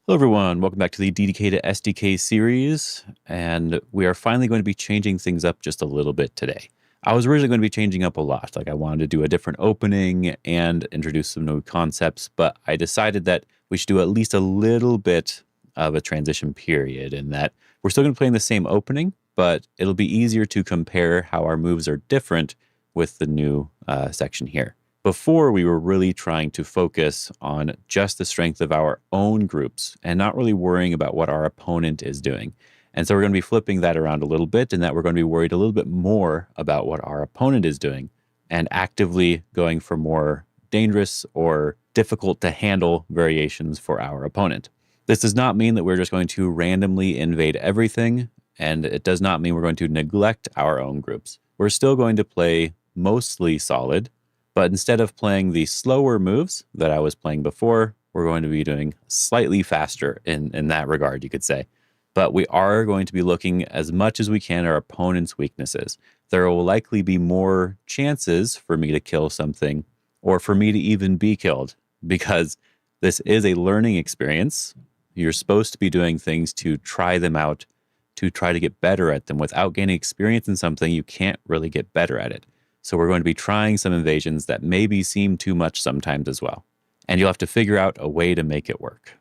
Hello everyone, welcome back to the DDK to SDK series, and we are finally going to be changing things up just a little bit today. I was originally going to be changing up a lot, like I wanted to do a different opening and introduce some new concepts, but I decided that we should do at least a little bit of a transition period, in that we're still going to play in the same opening, but it'll be easier to compare how our moves are different with the new section here. Before, we were really trying to focus on just the strength of our own groups and not really worrying about what our opponent is doing. And so we're going to be flipping that around a little bit, and that we're going to be worried a little bit more about what our opponent is doing and actively going for more dangerous or difficult to handle variations for our opponent. This does not mean that we're just going to randomly invade everything, and it does not mean we're going to neglect our own groups. We're still going to play mostly solid, but instead of playing the slower moves that I was playing before, we're going to be doing slightly faster in that regard, you could say. But we are going to be looking as much as we can at our opponent's weaknesses. There will likely be more chances for me to kill something or for me to even be killed, because this is a learning experience. You're supposed to be doing things to try them out, to try to get better at them. Without gaining experience in something, you can't really get better at it. So we're going to be trying some invasions that maybe seem too much sometimes as well. And you'll have to figure out a way to make it work.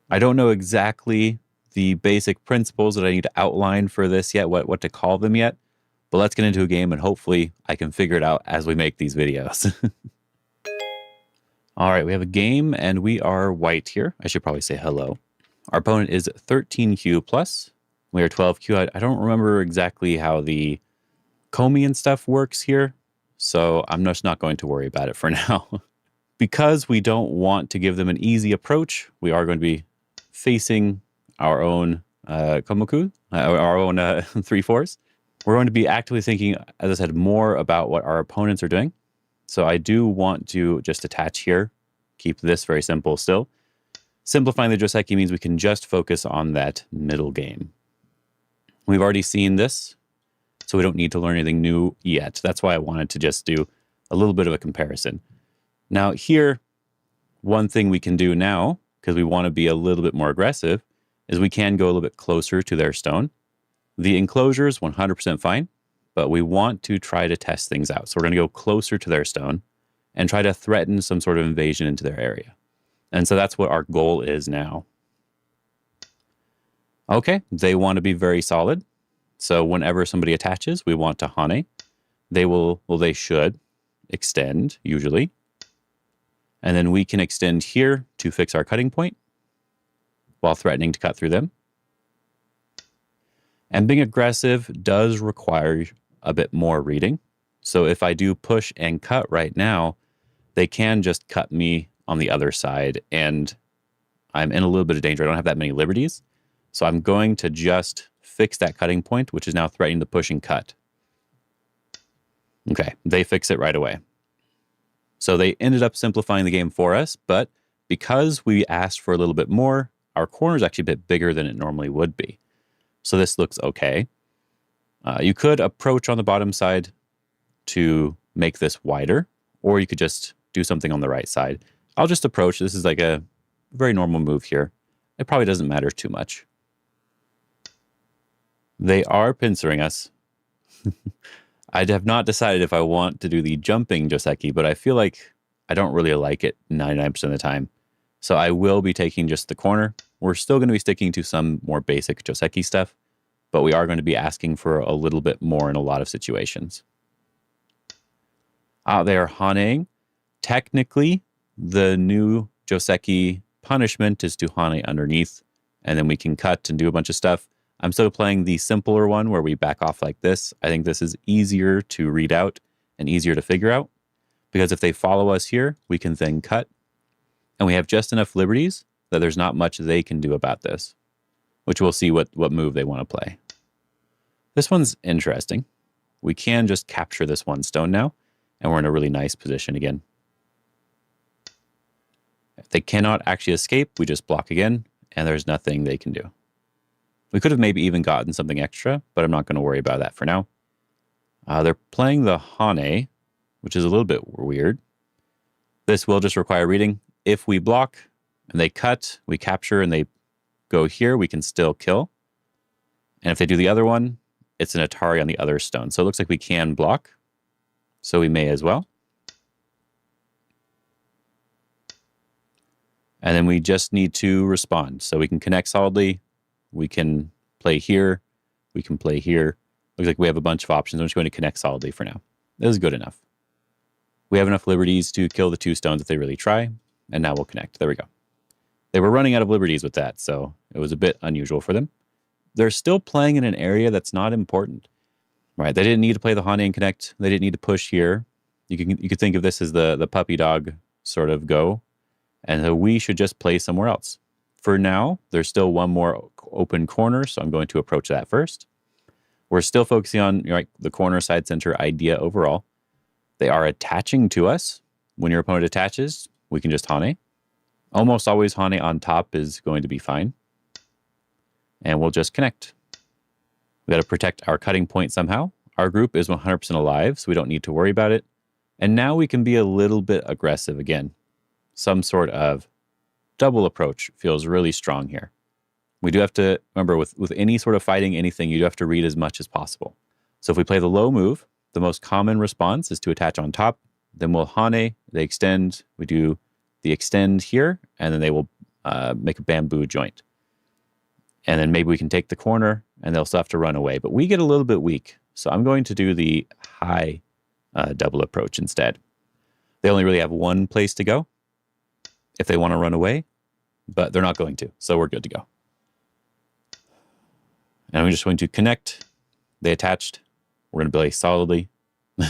I don't know exactly the basic principles that I need to outline for this yet, what to call them yet, but let's get into a game and hopefully I can figure it out as we make these videos. All right, we have a game and we are white here. I should probably say hello. Our opponent is 13Q plus. We are 12Q. I don't remember exactly how the Comey and stuff works here, so I'm just not going to worry about it for now. Because we don't want to give them an easy approach, we are going to be facing our own Komoku, our own 3/4s. We're going to be actively thinking, as I said, more about what our opponents are doing. So I do want to just attach here, keep this very simple still. Simplifying the Joseki means we can just focus on that middle game. We've already seen this, so we don't need to learn anything new yet. That's why I wanted to just do a little bit of a comparison. Now here, one thing we can do now, because we want to be a little bit more aggressive, is we can go a little bit closer to their stone. The enclosure is 100% fine, but we want to try to test things out. So we're going to go closer to their stone and try to threaten some sort of invasion into their area. And so that's what our goal is now. Okay, they want to be very solid. So whenever somebody attaches, we want to Hane. They should extend, usually. And then we can extend here to fix our cutting point while threatening to cut through them. And being aggressive does require a bit more reading. So if I do push and cut right now, they can just cut me on the other side, and I'm in a little bit of danger. I don't have that many liberties. So I'm going to just fix that cutting point, which is now threatening the push and cut. Okay, they fix it right away. So they ended up simplifying the game for us, but because we asked for a little bit more, our corner is actually a bit bigger than it normally would be. So this looks okay. You could approach on the bottom side to make this wider, or you could just do something on the right side. I'll just approach. This is like a very normal move here. It probably doesn't matter too much. They are pincering us. I have not decided if I want to do the jumping Joseki, but I feel like I don't really like it 99% of the time. So I will be taking just the corner. We're still going to be sticking to some more basic Joseki stuff, but we are going to be asking for a little bit more in a lot of situations. They are Haneing. Technically, the new Joseki punishment is to Hane underneath, and then we can cut and do a bunch of stuff. I'm still playing the simpler one where we back off like this. I think this is easier to read out and easier to figure out, because if they follow us here, we can then cut. And we have just enough liberties that there's not much they can do about this, which we'll see what move they want to play. This one's interesting. We can just capture this one stone now, and we're in a really nice position again. If they cannot actually escape, we just block again, and there's nothing they can do. We could have maybe even gotten something extra, but I'm not going to worry about that for now. They're playing the Hane, which is a little bit weird. This will just require reading. If we block and they cut, we capture, and they go here, we can still kill. And if they do the other one, it's an Atari on the other stone. So it looks like we can block. So we may as well. And then we just need to respond. So we can connect solidly. We can play here. We can play here. Looks like we have a bunch of options. I'm just going to connect solidly for now. This is good enough. We have enough liberties to kill the 2 stones if they really try. And now we'll connect. There we go. They were running out of liberties with that, so it was a bit unusual for them. They're still playing in an area that's not important. Right? They didn't need to play the Hane and connect. They didn't need to push here. You could think of this as the puppy dog sort of go. And so we should just play somewhere else. For now, there's still one more open corner, so I'm going to approach that first. We're still focusing on the corner side center idea overall. They are attaching to us. When your opponent attaches, we can just Hane. Almost always Hane on top is going to be fine. And we'll just connect. We got to protect our cutting point somehow. Our group is 100% alive, so we don't need to worry about it. And now we can be a little bit aggressive again. Some sort of double approach feels really strong here. We do have to, remember, with any sort of fighting anything, you do have to read as much as possible. So if we play the low move, the most common response is to attach on top. Then we'll Hane, they extend, we do the extend here, and then they will make a bamboo joint. And then maybe we can take the corner, and they'll still have to run away. But we get a little bit weak, so I'm going to do the high double approach instead. They only really have one place to go if they want to run away, but they're not going to, so we're good to go. And I'm just going to connect. They attached. We're going to play solidly.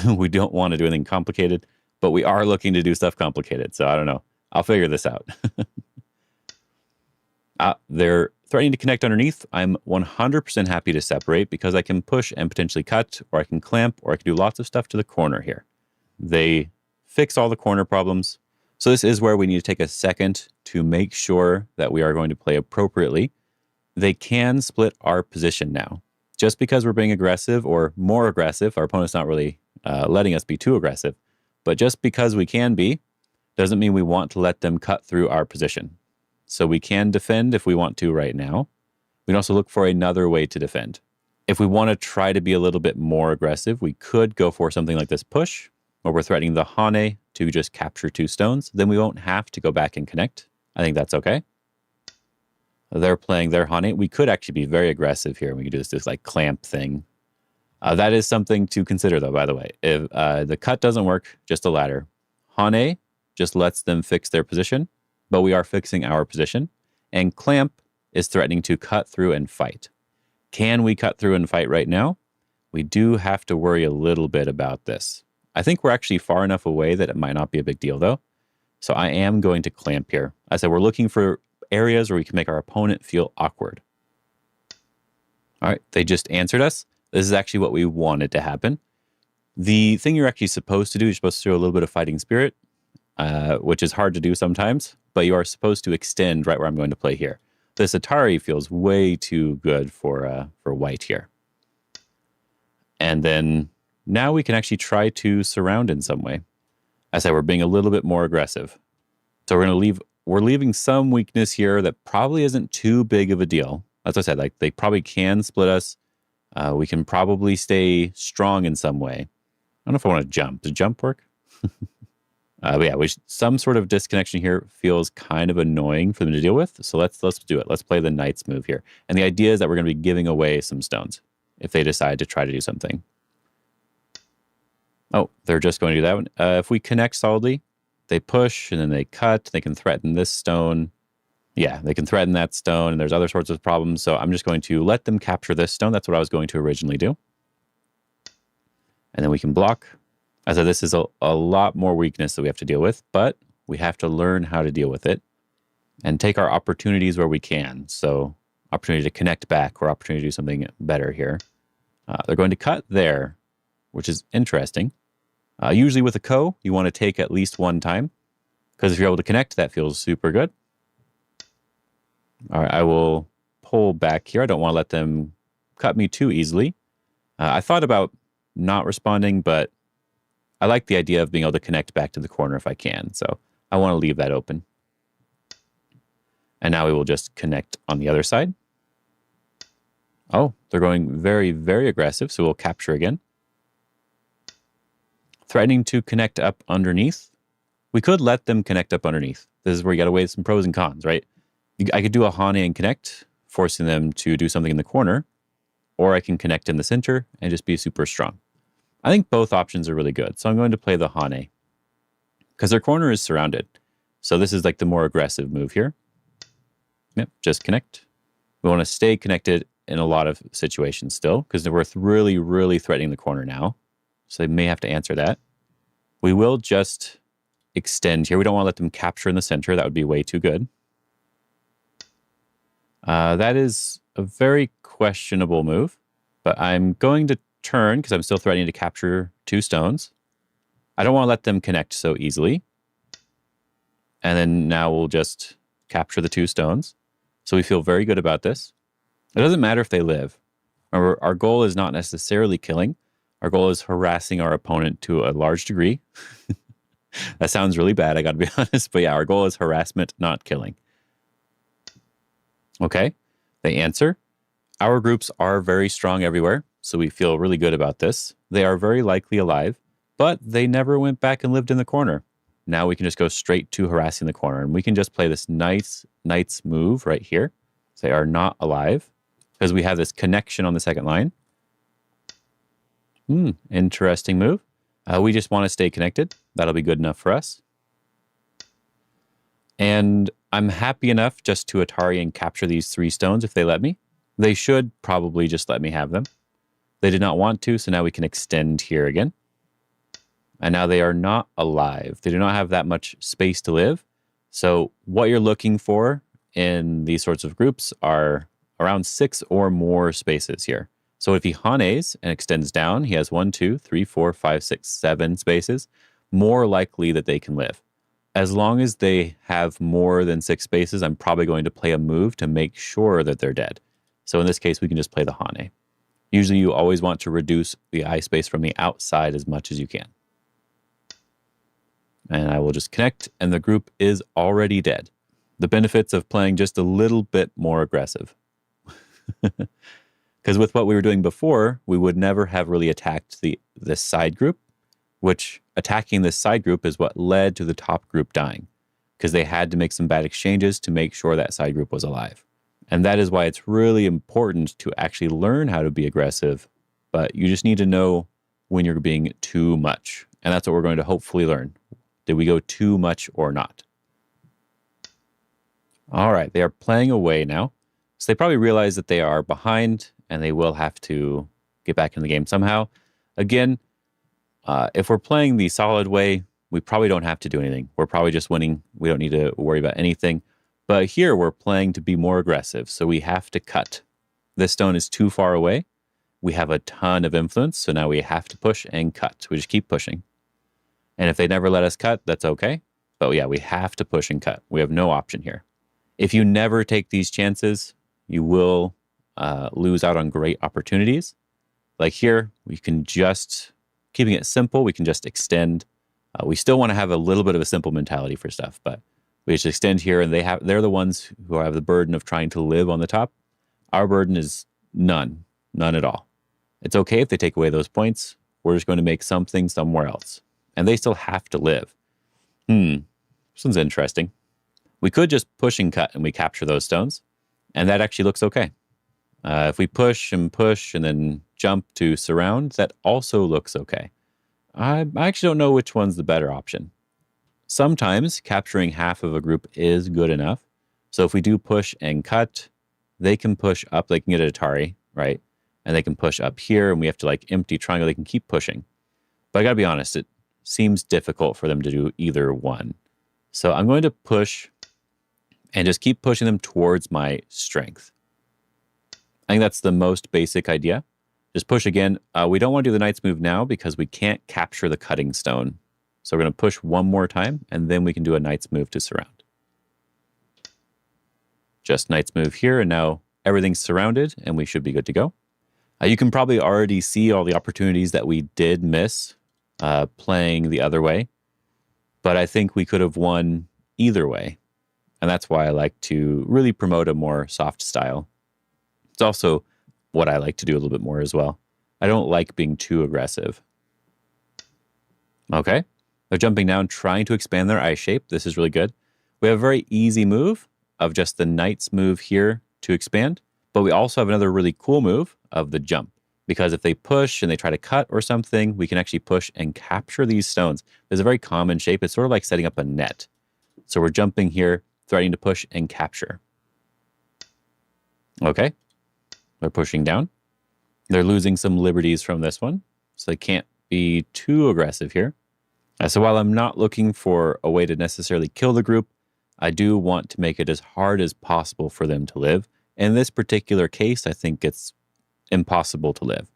We don't want to do anything complicated, but we are looking to do stuff complicated, so I don't know. I'll figure this out. They're threatening to connect underneath. I'm 100% happy to separate because I can push and potentially cut, or I can clamp, or I can do lots of stuff to the corner here. They fix all the corner problems. So this is where we need to take a second to make sure that we are going to play appropriately. They can split our position now. Just because we're being aggressive or more aggressive, our opponent's not really letting us be too aggressive, but just because we can be, doesn't mean we want to let them cut through our position. So we can defend if we want to right now. We can also look for another way to defend. If we want to try to be a little bit more aggressive, we could go for something like this push, where we're threatening the Hane to just capture 2 stones. Then we won't have to go back and connect. I think that's okay. They're playing their Hane. We could actually be very aggressive here. We could do this like clamp thing. That is something to consider, though, by the way. If the cut doesn't work, just a ladder. Hane just lets them fix their position, but we are fixing our position. And clamp is threatening to cut through and fight. Can we cut through and fight right now? We do have to worry a little bit about this. I think we're actually far enough away that it might not be a big deal, though. So I am going to clamp here. I said we're looking for areas where we can make our opponent feel awkward. All right, they just answered us. This is actually what we wanted to happen. The thing you're actually supposed to do, you're supposed to show a little bit of fighting spirit, which is hard to do sometimes, but you are supposed to extend right where I'm going to play here. This Atari feels way too good for white here. And then now we can actually try to surround in some way. I said we're being a little bit more aggressive. So we're leaving some weakness here that probably isn't too big of a deal. As I said, like they probably can split us. We can probably stay strong in some way. I don't know if I want to jump. Does jump work? But yeah, some sort of disconnection here feels kind of annoying for them to deal with. So let's do it. Let's play the Knight's move here. And the idea is that we're going to be giving away some stones if they decide to try to do something. Oh, they're just going to do that one. If we connect solidly, they push and then they cut. They can threaten this stone. Yeah, they can threaten that stone, and there's other sorts of problems. So I'm just going to let them capture this stone. That's what I was going to originally do. And then we can block. I said this is a lot more weakness that we have to deal with, but we have to learn how to deal with it and take our opportunities where we can. So opportunity to connect back or opportunity to do something better here. They're going to cut there, which is interesting. Usually with a ko, you want to take at least one time, because if you're able to connect, that feels super good. All right, I will pull back here. I don't want to let them cut me too easily. I thought about not responding, but I like the idea of being able to connect back to the corner if I can. So I want to leave that open. And now we will just connect on the other side. Oh, they're going very, very aggressive, so we'll capture again. Threatening to connect up underneath. We could let them connect up underneath. This is where you got to weigh some pros and cons, right? I could do a Hane and connect, forcing them to do something in the corner, or I can connect in the center and just be super strong. I think both options are really good, so I'm going to play the Hane because their corner is surrounded. So this is like the more aggressive move here. Yep, just connect. We want to stay connected in a lot of situations still because we're really, really threatening the corner now. So they may have to answer that. We will just extend here. We don't want to let them capture in the center. That would be way too good. That is a very questionable move, but I'm going to turn because I'm still threatening to capture 2 stones. I don't want to let them connect so easily. And then now we'll just capture the 2 stones. So we feel very good about this. It doesn't matter if they live. Remember, our goal is not necessarily killing. Our goal is harassing our opponent to a large degree. That sounds really bad, I got to be honest. But yeah, our goal is harassment, not killing. Okay, they answer. Our groups are very strong everywhere, so we feel really good about this. They are very likely alive, but they never went back and lived in the corner. Now we can just go straight to harassing the corner, and we can just play this nice knight's move right here. They are not alive because we have this connection on the second line. Interesting move. We just want to stay connected. That'll be good enough for us. And I'm happy enough just to Atari and capture these 3 stones if they let me. They should probably just let me have them. They did not want to, so now we can extend here again. And now they are not alive. They do not have that much space to live. So what you're looking for in these sorts of groups are around 6 or more spaces here. So if he Hanes and extends down, he has 1, 2, 3, 4, 5, 6, 7 spaces, more likely that they can live. As long as they have more than 6 spaces, I'm probably going to play a move to make sure that they're dead. So in this case, we can just play the Hane. Usually you always want to reduce the eye space from the outside as much as you can. And I will just connect, and the group is already dead. The benefits of playing just a little bit more aggressive. Because with what we were doing before, we would never have really attacked this side group, which attacking this side group is what led to the top group dying, because they had to make some bad exchanges to make sure that side group was alive. And that is why it's really important to actually learn how to be aggressive, but you just need to know when you're being too much. And that's what we're going to hopefully learn. Did we go too much or not? All right, they are playing away now. So they probably realize that they are behind and they will have to get back in the game somehow. Again, if we're playing the solid way, we probably don't have to do anything. We're probably just winning. We don't need to worry about anything. But here we're playing to be more aggressive, so we have to cut. This stone is too far away. We have a ton of influence, so now we have to push and cut. We just keep pushing. And if they never let us cut, that's okay. But yeah, we have to push and cut. We have no option here. If you never take these chances, you will lose out on great opportunities. Like here, we can just, keeping it simple, we can just extend. We still want to have a little bit of a simple mentality for stuff, but we just extend here, and they're the ones who have the burden of trying to live on the top. Our burden is none at all. It's okay if they take away those points. We're just going to make something somewhere else. And they still have to live. This one's interesting. We could just push and cut and we capture those stones. And that actually looks okay. If we push and then jump to surround, that also looks okay. I actually don't know which one's the better option. Sometimes capturing half of a group is good enough. So if we do push and cut, they can push up. They can get an Atari, right? And they can push up here, and we have to like empty triangle. They can keep pushing. But I got to be honest, it seems difficult for them to do either one. So I'm going to push and just keep pushing them towards my strength. I think that's the most basic idea. Just push again. We don't want to do the knight's move now because we can't capture the cutting stone. So we're going to push one more time, and then we can do a knight's move to surround. Just knight's move here, and now everything's surrounded, and we should be good to go. You can probably already see all the opportunities that we did miss playing the other way, but I think we could have won either way. And that's why I like to really promote a more soft style. It's also what I like to do a little bit more as well. I don't like being too aggressive. Okay. They're jumping down, trying to expand their ice shape. This is really good. We have a very easy move of just the knight's move here to expand. But we also have another really cool move of the jump. Because if they push and they try to cut or something, we can actually push and capture these stones. There's a very common shape. It's sort of like setting up a net. So we're jumping here, threatening to push and capture. Okay. They're pushing down. They're losing some liberties from this one. So they can't be too aggressive here. So while I'm not looking for a way to necessarily kill the group, I do want to make it as hard as possible for them to live. In this particular case, I think it's impossible to live.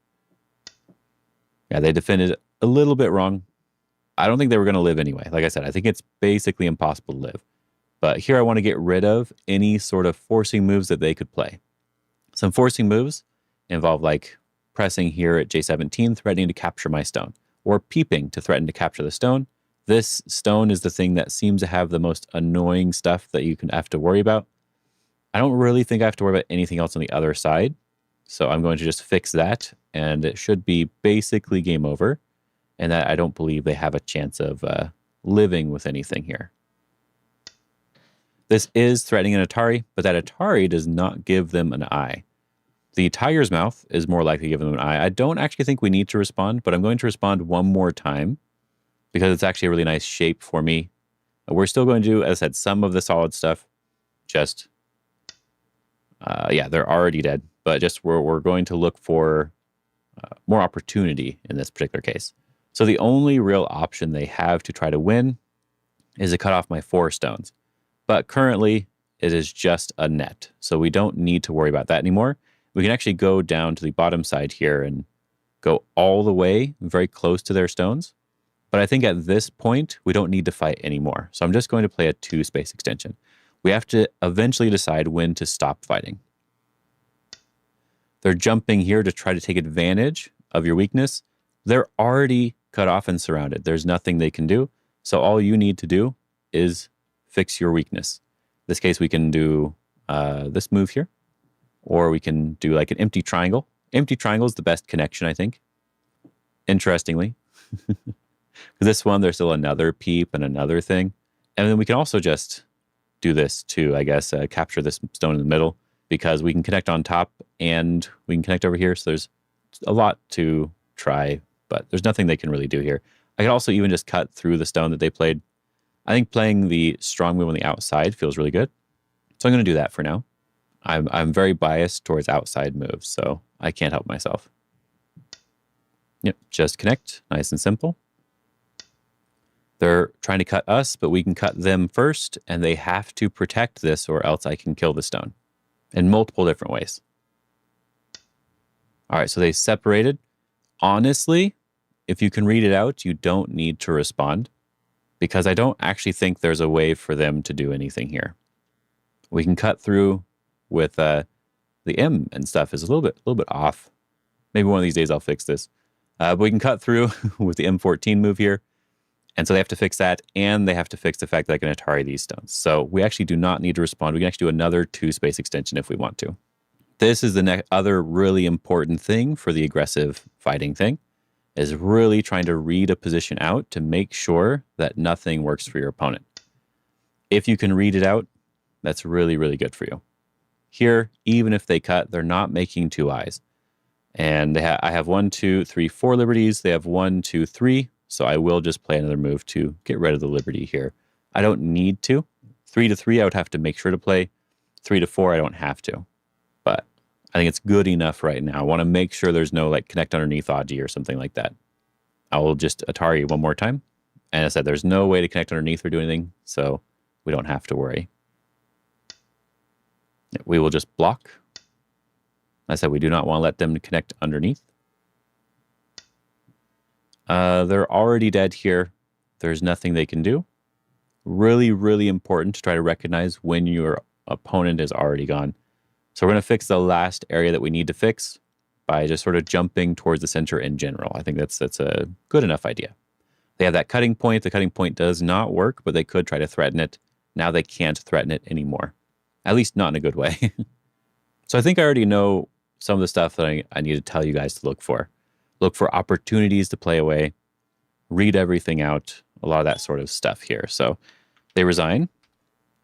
Yeah, they defended a little bit wrong. I don't think they were going to live anyway. Like I said, I think it's basically impossible to live. But here I want to get rid of any sort of forcing moves that they could play. Some forcing moves involve like pressing here at J17, threatening to capture my stone, or peeping to threaten to capture the stone. This stone is the thing that seems to have the most annoying stuff that you can have to worry about. I don't really think I have to worry about anything else on the other side. So I'm going to just fix that, and it should be basically game over. And that I don't believe they have a chance of living with anything here. This is threatening an Atari, but that Atari does not give them an eye. The Tiger's Mouth is more likely to give them an eye. I don't actually think we need to respond, but I'm going to respond one more time because it's actually a really nice shape for me. We're still going to do, as I said, some of the solid stuff. Just, yeah, they're already dead, but just we're going to look for more opportunity in this particular case. So the only real option they have to try to win is to cut off my 4 stones. But currently, it is just a net, so we don't need to worry about that anymore. We can actually go down to the bottom side here and go all the way very close to their stones. But I think at this point, we don't need to fight anymore. So I'm just going to play a 2 space extension. We have to eventually decide when to stop fighting. They're jumping here to try to take advantage of your weakness. They're already cut off and surrounded. There's nothing they can do. So all you need to do is fix your weakness. In this case, we can do this move here. Or we can do like an empty triangle. Empty triangle is the best connection, I think. Interestingly. Because this one, there's still another peep and another thing. And then we can also just do this too, I guess, capture this stone in the middle. Because we can connect on top and we can connect over here. So there's a lot to try, but there's nothing they can really do here. I could also even just cut through the stone that they played. I think playing the strong move on the outside feels really good. So I'm going to do that for now. I'm very biased towards outside moves, so I can't help myself. Yep, just connect, nice and simple. They're trying to cut us, but we can cut them first, and they have to protect this or else I can kill the stone in multiple different ways. All right, so they separated. Honestly, if you can read it out, you don't need to respond because I don't actually think there's a way for them to do anything here. We can cut through with the M and stuff is a little bit off. Maybe one of these days I'll fix this. But we can cut through with the M14 move here. And so they have to fix that, and they have to fix the fact that I can Atari these stones. So we actually do not need to respond. We can actually do another 2 space extension if we want to. This is the other really important thing for the aggressive fighting thing, is really trying to read a position out to make sure that nothing works for your opponent. If you can read it out, that's really, really good for you. Here, even if they cut, they're not making 2 eyes. And I have 1, 2, 3, 4 liberties. They have 1, 2, 3. So I will just play another move to get rid of the liberty here. I don't need to. 3 to 3, I would have to make sure to play. 3 to 4, I don't have to. But I think it's good enough right now. I want to make sure there's no like connect underneath Aji or something like that. I will just Atari one more time. And as I said, there's no way to connect underneath or do anything. So we don't have to worry. We will just block. I said we do not want to let them connect underneath. They're already dead here. There's nothing they can do. Really, really important to try to recognize when your opponent is already gone. So we're going to fix the last area that we need to fix by just sort of jumping towards the center in general. I think that's a good enough idea. They have that cutting point. The cutting point does not work, but they could try to threaten it. now they can't threaten it anymore. At least not in a good way. So I think I already know some of the stuff that I need to tell you guys to look for. Look for opportunities to play away, read everything out, a lot of that sort of stuff here. So they resign.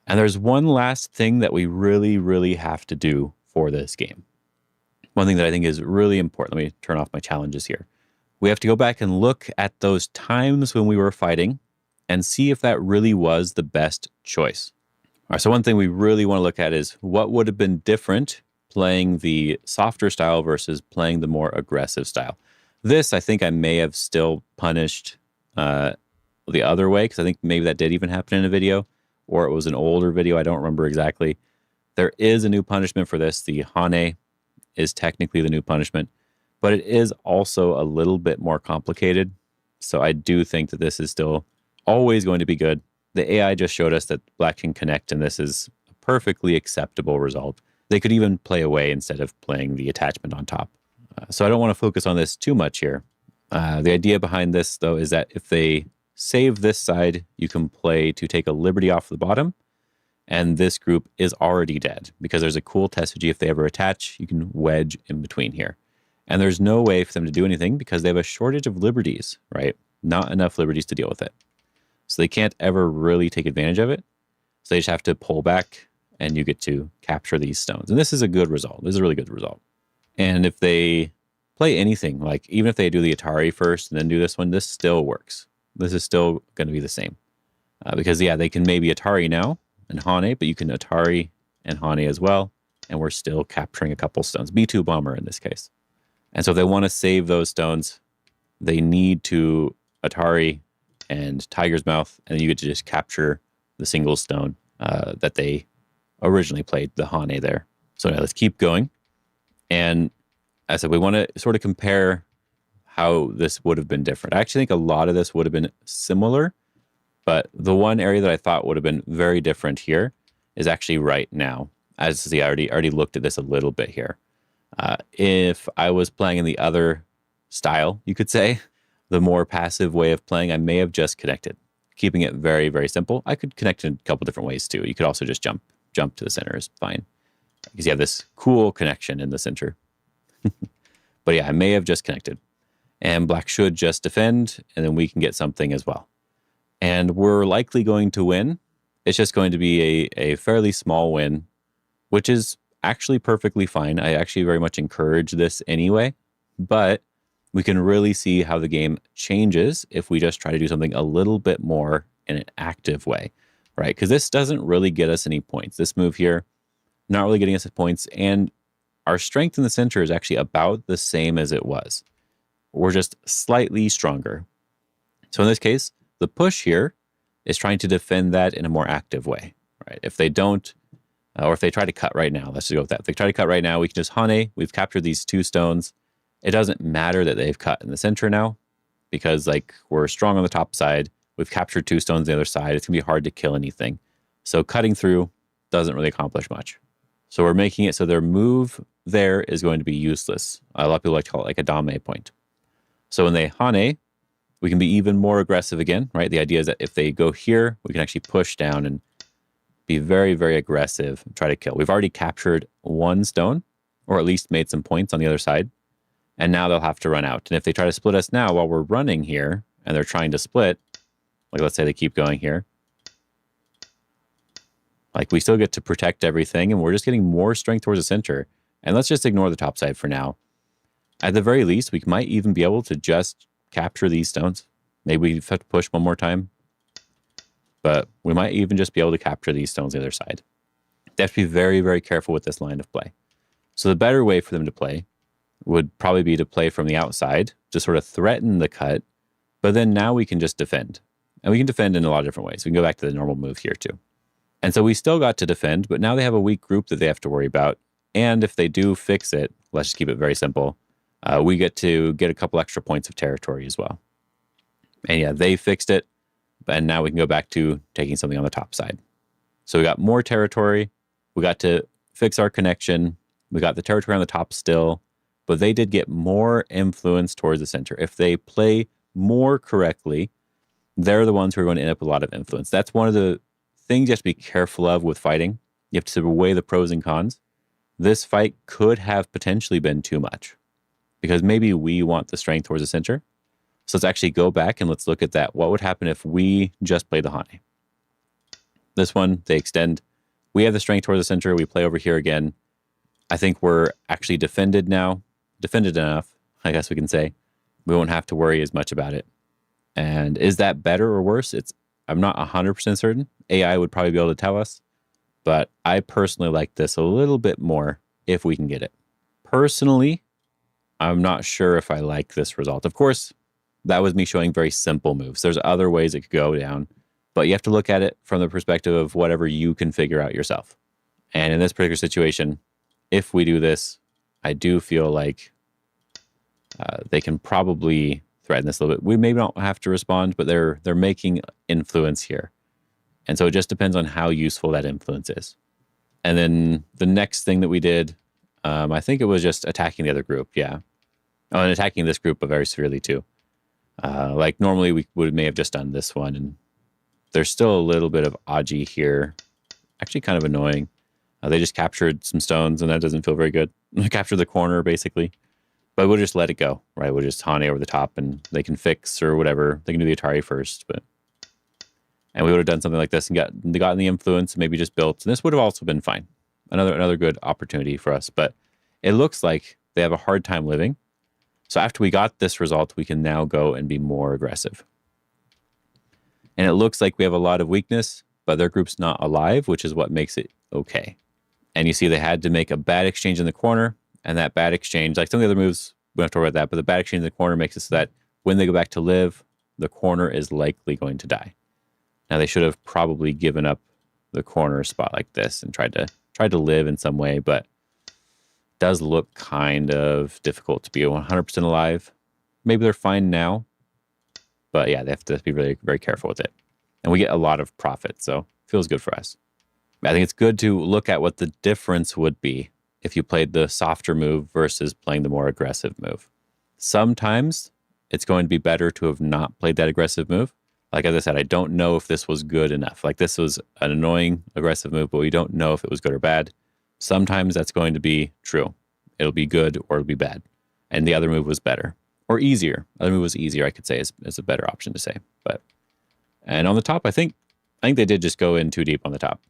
And there's one last thing that we really, really have to do for this game. One thing that I think is really important. Let me turn off my challenges here. We have to go back and look at those times when we were fighting and see if that really was the best choice. All right, so one thing we really want to look at is what would have been different playing the softer style versus playing the more aggressive style. This, I think I may have still punished the other way, because I think maybe that did even happen in a video, or it was an older video. I don't remember exactly. There is a new punishment for this. The Hane is technically the new punishment, but it is also a little bit more complicated. So I do think that this is still always going to be good. The AI just showed us that black can connect, and this is a perfectly acceptable result. They could even play away instead of playing the attachment on top. So I don't want to focus on this too much here. The idea behind this, though, is that if they save this side, you can play to take a liberty off the bottom, and this group is already dead because there's a cool testigi. If they ever attach, you can wedge in between here. And there's no way for them to do anything because they have a shortage of liberties, right? Not enough liberties to deal with it. So they can't ever really take advantage of it. So they just have to pull back, and you get to capture these stones. And this is a good result. This is a really good result. And if they play anything, like even if they do the Atari first and then do this one, this still works. This is still going to be the same. Because, yeah, they can maybe Atari now and Hane, but you can Atari and Hane as well. And we're still capturing a couple stones. B2 Bomber in this case. And so if they want to save those stones, they need to Atari and Tiger's Mouth, and then you get to just capture the single stone that they originally played, the Hane there. So now let's keep going. And as I said, we want to sort of compare how this would have been different. I actually think a lot of this would have been similar, but the one area that I thought would have been very different here is actually right now. As I already looked at this a little bit here. If I was playing in the other style, you could say, the more passive way of playing, I may have just connected, keeping it very, very simple. I could connect in a couple different ways too. You could also just jump to the center is fine, because you have this cool connection in the center. But yeah, I may have just connected, and black should just defend, and then we can get something as well. And we're likely going to win. It's just going to be a fairly small win, which is actually perfectly fine. I actually very much encourage this anyway, but we can really see how the game changes if we just try to do something a little bit more in an active way, right? Because this doesn't really get us any points. This move here, not really getting us points, and our strength in the center is actually about the same as it was. We're just slightly stronger. So in this case, the push here is trying to defend that in a more active way, right? If they don't, or if they try to cut right now, let's just go with that. If they try to cut right now, we can just Hane. We've captured these two stones. It doesn't matter that they've cut in the center now, because like we're strong on the top side. We've captured two stones on the other side. It's going to be hard to kill anything. So cutting through doesn't really accomplish much. So we're making it so their move there is going to be useless. A lot of people like to call it like a dame point. So when they Hane, we can be even more aggressive again, right? The idea is that if they go here, we can actually push down and be very, very aggressive and try to kill. We've already captured one stone, or at least made some points on the other side. And now they'll have to run out. And if they try to split us now while we're running here, and they're trying to split, like let's say they keep going here, like we still get to protect everything, and we're just getting more strength towards the center. And let's just ignore the top side for now. At the very least, we might even be able to just capture these stones. Maybe we have to push one more time. But we might even just be able to capture these stones on the other side. They have to be very, very careful with this line of play. So the better way for them to play would probably be to play from the outside to sort of threaten the cut, but then now we can just defend. And we can defend in a lot of different ways. We can go back to the normal move here too. And so we still got to defend, but now they have a weak group that they have to worry about. And if they do fix it, let's just keep it very simple, we get to get a couple extra points of territory as well. And yeah, they fixed it, and now we can go back to taking something on the top side. So we got more territory. We got to fix our connection. We got the territory on the top still, but they did get more influence towards the center. If they play more correctly, they're the ones who are going to end up with a lot of influence. That's one of the things you have to be careful of with fighting. You have to weigh the pros and cons. This fight could have potentially been too much because maybe we want the strength towards the center. So let's actually go back and let's look at that. What would happen if we just play the Hane? This one, they extend. We have the strength towards the center. We play over here again. I think we're actually defended now. Defended enough, I guess we can say. We won't have to worry as much about it. And is that better or worse? I'm not 100% certain. AI would probably be able to tell us. But I personally like this a little bit more if we can get it. Personally, I'm not sure if I like this result. Of course, that was me showing very simple moves. There's other ways it could go down, but you have to look at it from the perspective of whatever you can figure out yourself. And in this particular situation, if we do this, I do feel like they can probably threaten this a little bit. We maybe don't have to respond, but they're making influence here. And so it just depends on how useful that influence is. And then the next thing that we did, I think it was just attacking the other group. Yeah. Oh, and attacking this group, but very severely too. Like normally we may have just done this one, and there's still a little bit of Aji here. Actually kind of annoying. They just captured some stones, and that doesn't feel very good. Captured the corner, basically. But we'll just let it go, right? We'll just Hane over the top, and they can fix or whatever. They can do the Atari first, and we would have done something like this and gotten the influence, and maybe just built. And this would have also been fine. Another good opportunity for us. But it looks like they have a hard time living. So after we got this result, we can now go and be more aggressive. And it looks like we have a lot of weakness, but their group's not alive, which is what makes it okay. And you see they had to make a bad exchange in the corner, and that bad exchange, like some of the other moves, we don't have to worry about that, but the bad exchange in the corner makes it so that when they go back to live, the corner is likely going to die. Now they should have probably given up the corner spot like this and tried to live in some way, but it does look kind of difficult to be 100% alive. Maybe they're fine now, but yeah, they have to be really very careful with it. And we get a lot of profit, so it feels good for us. I think it's good to look at what the difference would be if you played the softer move versus playing the more aggressive move. Sometimes it's going to be better to have not played that aggressive move. Like as I said, I don't know if this was good enough. Like this was an annoying aggressive move, but we don't know if it was good or bad. Sometimes that's going to be true. It'll be good or it'll be bad. And the other move was better or easier. The other move was easier, I could say, is a better option to say. And on the top, I think they did just go in too deep on the top.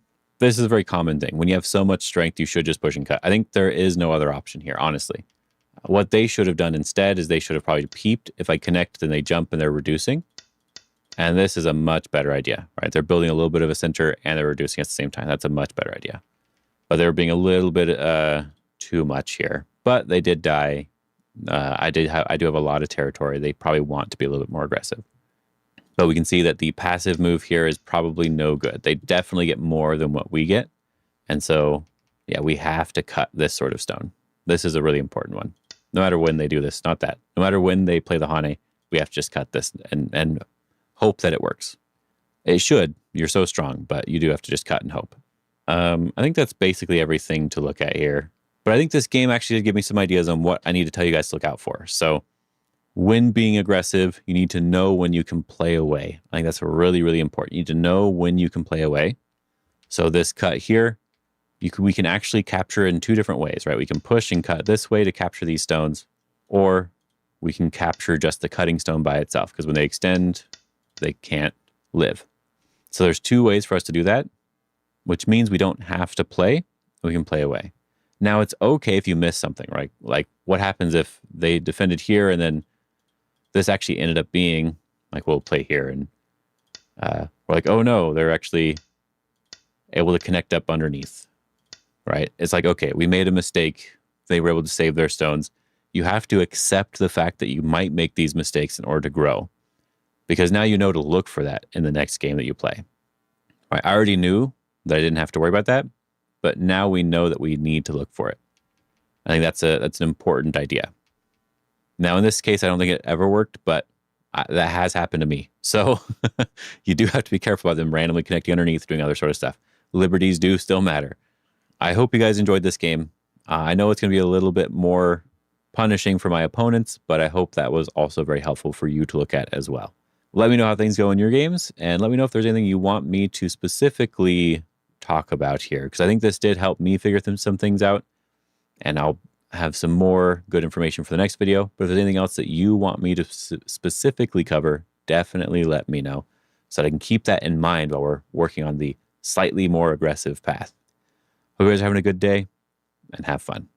This is a very common thing. When you have so much strength, you should just push and cut. I think there is no other option here, honestly. What they should have done instead is they should have probably peeped. If I connect, then they jump and they're reducing. And this is a much better idea, right? They're building a little bit of a center and they're reducing at the same time. That's a much better idea. But they were being a little bit too much here. But they did die. I do have a lot of territory. They probably want to be a little bit more aggressive. But we can see that the passive move here is probably no good. They definitely get more than what we get. And so, yeah, we have to cut this sort of stone. This is a really important one. No matter when they do this, not that. No matter when they play the Hane, we have to just cut this and hope that it works. It should. You're so strong, but you do have to just cut and hope. I think that's basically everything to look at here. But I think this game actually did give me some ideas on what I need to tell you guys to look out for. So when being aggressive, you need to know when you can play away. I think that's really, really important. You need to know when you can play away. So this cut here, we can actually capture in two different ways, right? We can push and cut this way to capture these stones, or we can capture just the cutting stone by itself, because when they extend, they can't live. So there's two ways for us to do that, which means we don't have to play. We can play away. Now, it's okay if you miss something, right? Like what happens if they defended here and then this actually ended up being, like we'll play here and we're like, oh no, they're actually able to connect up underneath, right? It's like, okay, we made a mistake. They were able to save their stones. You have to accept the fact that you might make these mistakes in order to grow, because now you know to look for that in the next game that you play. Right? I already knew that I didn't have to worry about that, but now we know that we need to look for it. I think that's an important idea. Now, in this case, I don't think it ever worked, but that has happened to me. So you do have to be careful about them randomly connecting underneath, doing other sort of stuff. Liberties do still matter. I hope you guys enjoyed this game. I know it's going to be a little bit more punishing for my opponents, but I hope that was also very helpful for you to look at as well. Let me know how things go in your games, and let me know if there's anything you want me to specifically talk about here, because I think this did help me figure some things out, and I'll have some more good information for the next video. But if there's anything else that you want me to specifically cover, definitely let me know so that I can keep that in mind while we're working on the slightly more aggressive path. Hope you guys are having a good day and have fun.